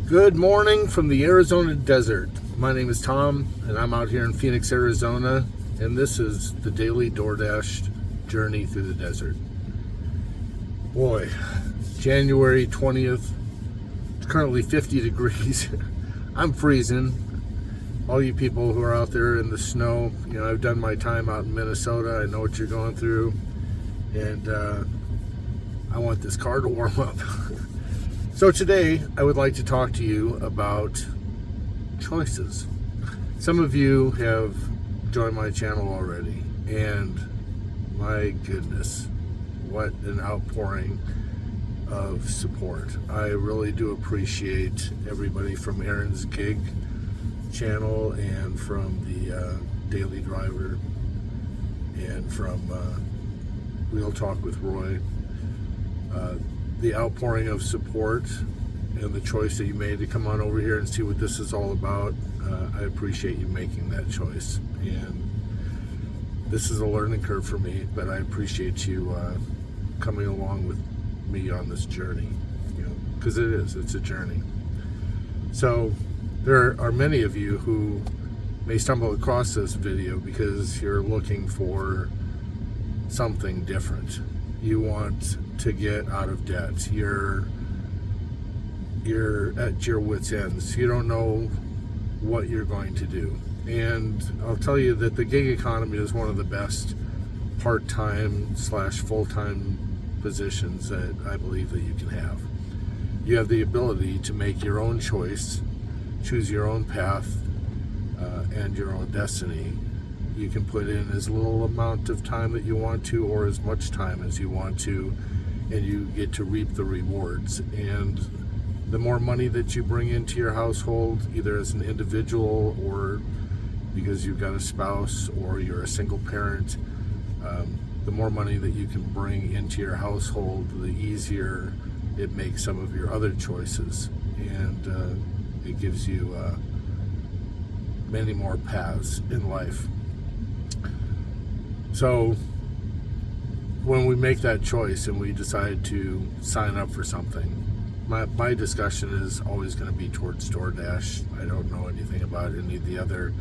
Good morning from the Arizona desert. My name is Tom, and I'm out here in Phoenix, Arizona, and this is the daily DoorDash journey through the desert. Boy, January 20th, it's currently 50 degrees. I'm freezing. All you people who are out there in the snow, I've done my time out in Minnesota. I know what you're going through, and I want this car to warm up. So today, I would like to talk to you about choices. Some of you have joined my channel already, and my goodness, what an outpouring of support. I really do appreciate everybody from Aaron's Gig channel and from the Daily Driver and from Real Talk with Roy. The outpouring of support and the choice that you made to come on over here and see what this is all about. I appreciate you making that choice, and this is a learning curve for me, but I appreciate you coming along with me on this journey, because it's a journey. So there are many of you who may stumble across this video because you're looking for something different. You want to get out of debt. You're at your wit's ends. You don't know what you're going to do. And I'll tell you that the gig economy is one of the best part-time / full-time positions that I believe that you can have. You have the ability to make your own choice, choose your own path, and your own destiny. You can put in as little amount of time that you want to, or as much time as you want to, and you get to reap the rewards. And the more money that you bring into your household, either as an individual or because you've got a spouse or you're a single parent, the more money that you can bring into your household, the easier it makes some of your other choices. And it gives you many more paths in life. So when we make that choice and we decide to sign up for something, my discussion is always going to be towards DoorDash. I don't know anything about any of the other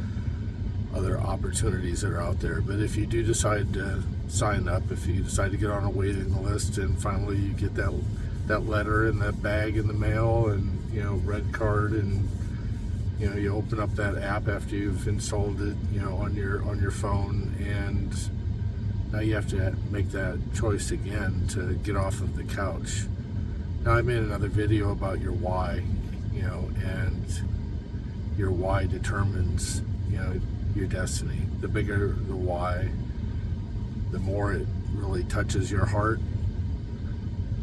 opportunities that are out there. But if you do decide to sign up, if you decide to get on a waiting list and finally you get that letter and that bag in the mail and red card, and you open up that app after you've installed it on your phone, and now you have to make that choice again to get off of the couch. Now, I made another video about your why, and your why determines, your destiny. The bigger the why, the more it really touches your heart,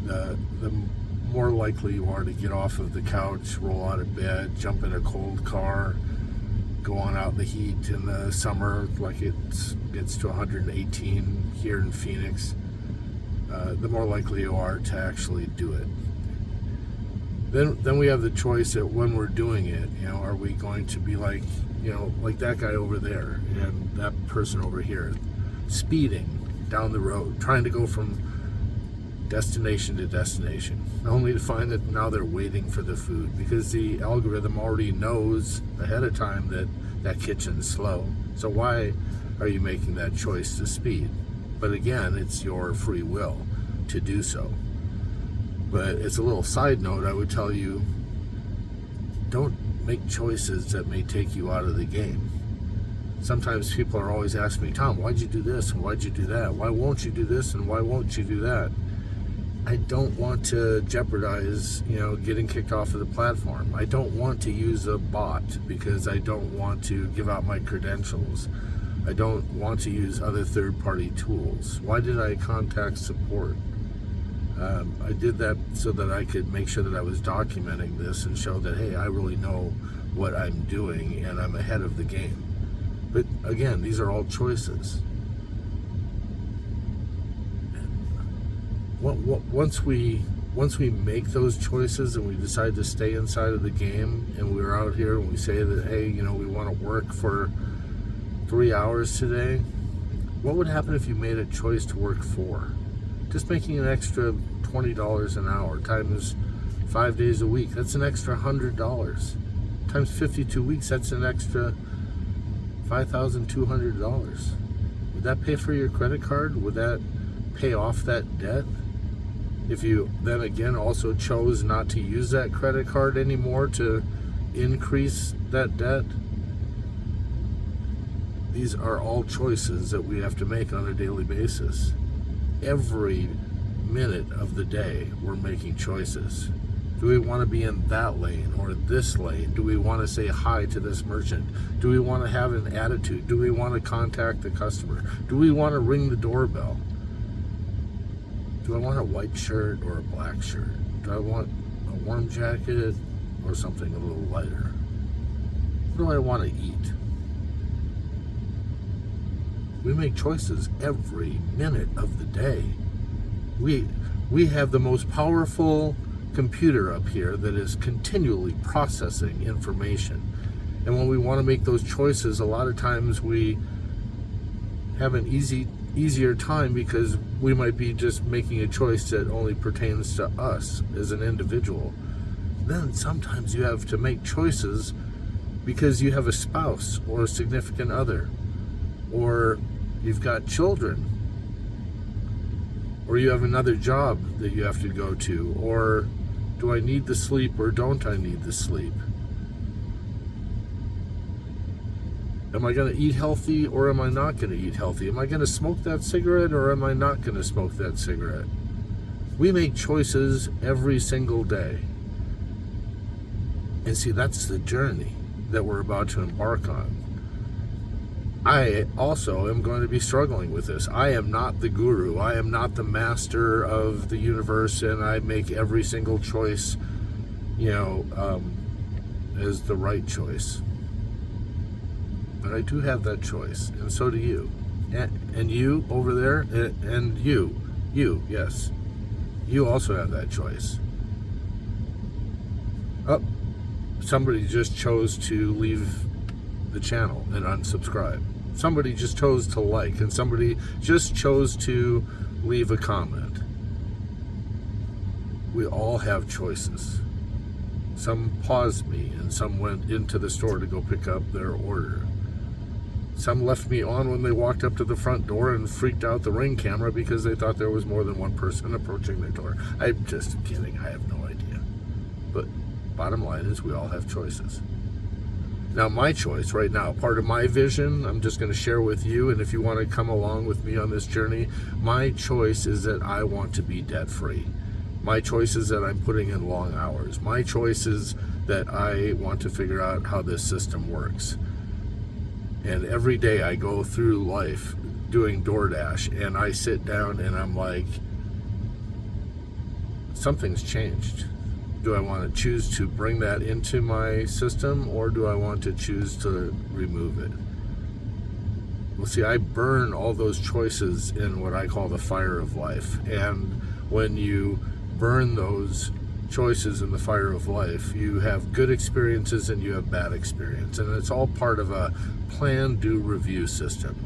the more likely you are to get off of the couch, roll out of bed, jump in a cold car, go on out in the heat in the summer, like it gets to 118 here in Phoenix. The more likely you are to actually do it. Then we have the choice that when we're doing it, are we going to be like that guy over there and that person over here, speeding down the road, trying to go from destination to destination, only to find that now they're waiting for the food because the algorithm already knows ahead of time that kitchen's slow. So why are you making that choice to speed? But again, it's your free will to do so. But as a little side note, I would tell you, don't make choices that may take you out of the game. Sometimes people are always asking me, Tom, why'd you do this and why'd you do that? Why won't you do this and why won't you do that? I don't want to jeopardize, getting kicked off of the platform. I don't want to use a bot because I don't want to give out my credentials. I don't want to use other third-party tools. Why did I contact support? I did that so that I could make sure that I was documenting this and show that, hey, I really know what I'm doing and I'm ahead of the game. But again, these are all choices. Once we make those choices and we decide to stay inside of the game, and we're out here and we say that, hey, we want to work for 3 hours today, what would happen if you made a choice to work 4? Just making an extra $20 an hour times 5 days a week, that's an extra $100. Times 52 weeks, that's an extra $5,200. Would that pay for your credit card? Would that pay off that debt? If you then again also chose not to use that credit card anymore to increase that debt? These are all choices that we have to make on a daily basis. Every minute of the day, we're making choices. Do we want to be in that lane or this lane? Do we want to say hi to this merchant? Do we want to have an attitude? Do we want to contact the customer? Do we want to ring the doorbell? Do I want a white shirt or a black shirt? Do I want a warm jacket or something a little lighter? What do I want to eat? We make choices every minute of the day. We have the most powerful computer up here that is continually processing information. And when we want to make those choices, a lot of times we have an easier time because we might be just making a choice that only pertains to us as an individual. Then sometimes you have to make choices because you have a spouse or a significant other, or you've got children, or you have another job that you have to go to, or do I need the sleep or don't I need the sleep? Am I going to eat healthy or am I not going to eat healthy? Am I going to smoke that cigarette or am I not going to smoke that cigarette? We make choices every single day. And see, that's the journey that we're about to embark on. I also am going to be struggling with this. I am not the guru. I am not the master of the universe, and I make every single choice, as the right choice. But I do have that choice, and so do you. And you over there, and you, yes. You also have that choice. Oh, somebody just chose to leave the channel and unsubscribe. Somebody just chose to like, and somebody just chose to leave a comment. We all have choices. Some paused me, and some went into the store to go pick up their order. Some left me on when they walked up to the front door and freaked out the Ring camera because they thought there was more than one person approaching their door. I'm just kidding. I have no idea. But bottom line is we all have choices. Now, my choice right now, part of my vision, I'm just going to share with you, and if you want to come along with me on this journey, my choice is that I want to be debt-free. My choice is that I'm putting in long hours. My choice is that I want to figure out how this system works. And every day I go through life doing DoorDash, and I sit down and I'm like, something's changed. Do I want to choose to bring that into my system, or do I want to choose to remove it? Well, see, I burn all those choices in what I call the fire of life. And when you burn those choices in the fire of life, you have good experiences and you have bad experience. And it's all part of a plan, do, review system.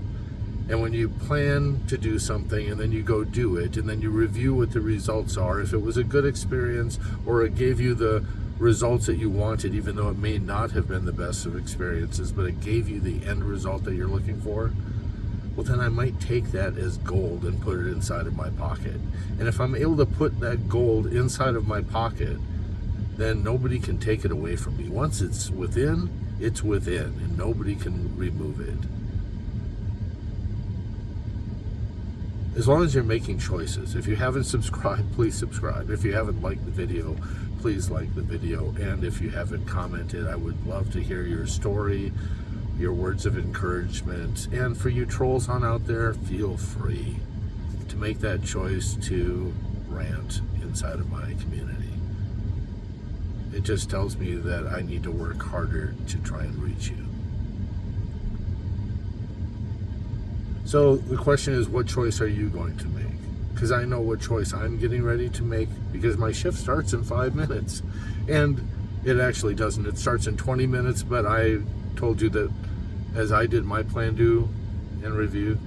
And when you plan to do something and then you go do it and then you review what the results are, if it was a good experience or it gave you the results that you wanted, even though it may not have been the best of experiences, but it gave you the end result that you're looking for, well, then I might take that as gold and put it inside of my pocket. And if I'm able to put that gold inside of my pocket, then nobody can take it away from me. Once it's within, and nobody can remove it. As long as you're making choices. If you haven't subscribed, please subscribe. If you haven't liked the video, please like the video. And if you haven't commented, I would love to hear your story, your words of encouragement. And for you trolls on out there, feel free to make that choice to rant inside of my community. It just tells me that I need to work harder to try and reach you. So the question is, what choice are you going to make? Because I know what choice I'm getting ready to make, because my shift starts in 5 minutes. And it actually doesn't. It starts in 20 minutes, but I told you that as I did my plan, do, and review,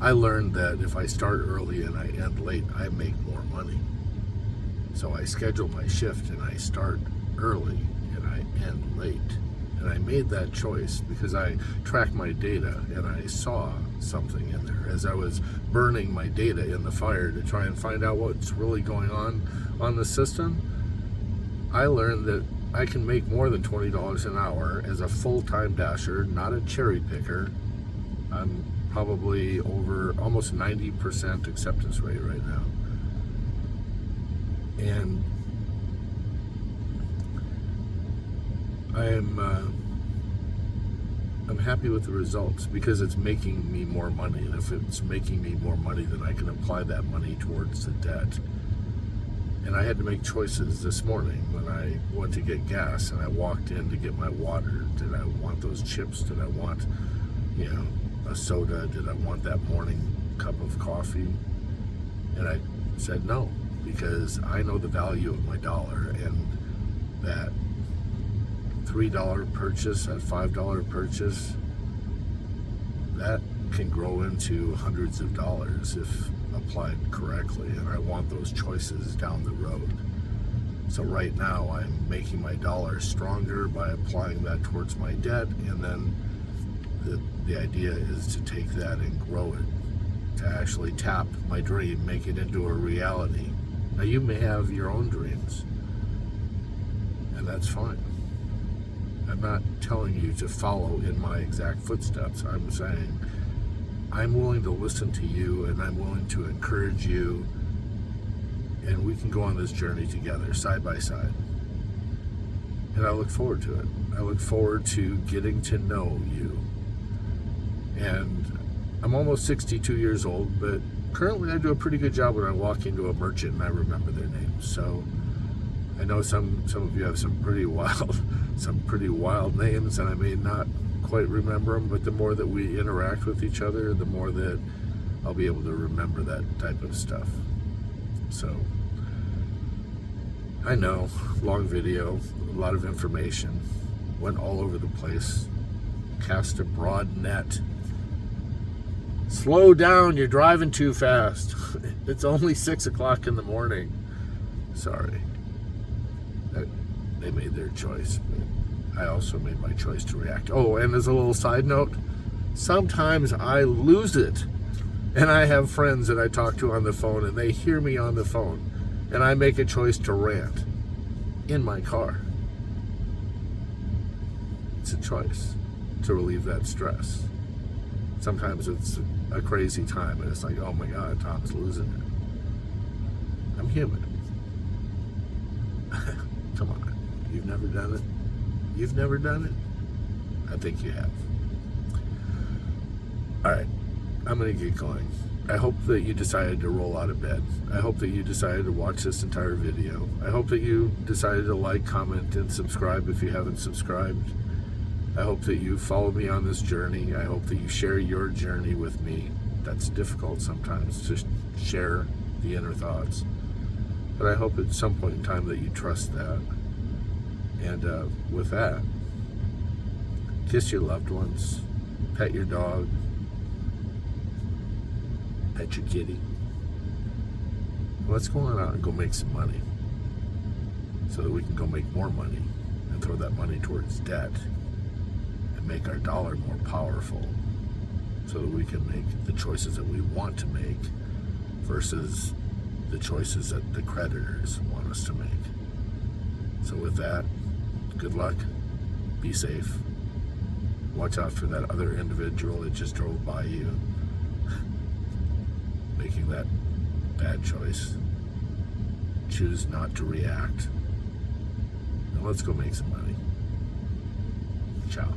I learned that if I start early and I end late, I make more money. So I schedule my shift and I start early and I end late. And I made that choice because I tracked my data and I saw something in there. As I was burning my data in the fire to try and find out what's really going on the system, I learned that I can make more than $20 an hour as a full-time dasher, not a cherry picker. I'm probably over almost 90% acceptance rate right now. And I'm happy with the results because it's making me more money. And if it's making me more money, then I can apply that money towards the debt. And I had to make choices this morning when I went to get gas and I walked in to get my water. Did I want those chips? Did I want, a soda? Did I want that morning cup of coffee? And I said no, because I know the value of my dollar, and that $3 purchase, that $5 purchase, that can grow into hundreds of dollars if applied correctly, and I want those choices down the road. So right now I'm making my dollar stronger by applying that towards my debt, and then the idea is to take that and grow it, to actually tap my dream, make it into a reality. Now you may have your own dreams, and that's fine. I'm not telling you to follow in my exact footsteps. I'm saying I'm willing to listen to you, and I'm willing to encourage you, and we can go on this journey together, side by side. And I look forward to it. I look forward to getting to know you. And I'm almost 62 years old, but currently I do a pretty good job when I walk into a merchant and I remember their names. So I know some of you have some pretty wild names, and I may not quite remember them, but the more that we interact with each other, the more that I'll be able to remember that type of stuff. So I know, long video, a lot of information, went all over the place, cast a broad net. Slow down, you're driving too fast. It's only 6 o'clock in the morning. Sorry. They made their choice, but I also made my choice to react. Oh, and as a little side note, sometimes I lose it. And I have friends that I talk to on the phone, and they hear me on the phone, and I make a choice to rant in my car. It's a choice to relieve that stress. Sometimes it's a crazy time, and it's like, oh my God, Tom's losing it. I'm human. Come on. You've never done it? You've never done it? I think you have. All right. I'm going to get going. I hope that you decided to roll out of bed. I hope that you decided to watch this entire video. I hope that you decided to like, comment, and subscribe if you haven't subscribed. I hope that you follow me on this journey. I hope that you share your journey with me. That's difficult sometimes, to share the inner thoughts. But I hope at some point in time that you trust that. And with that, kiss your loved ones, pet your dog, pet your kitty. Let's go on out and go make some money so that we can go make more money and throw that money towards debt and make our dollar more powerful so that we can make the choices that we want to make versus the choices that the creditors want us to make. So with that, good luck, be safe, watch out for that other individual that just drove by you making that bad choice. Choose not to react. Now let's go make some money. Ciao.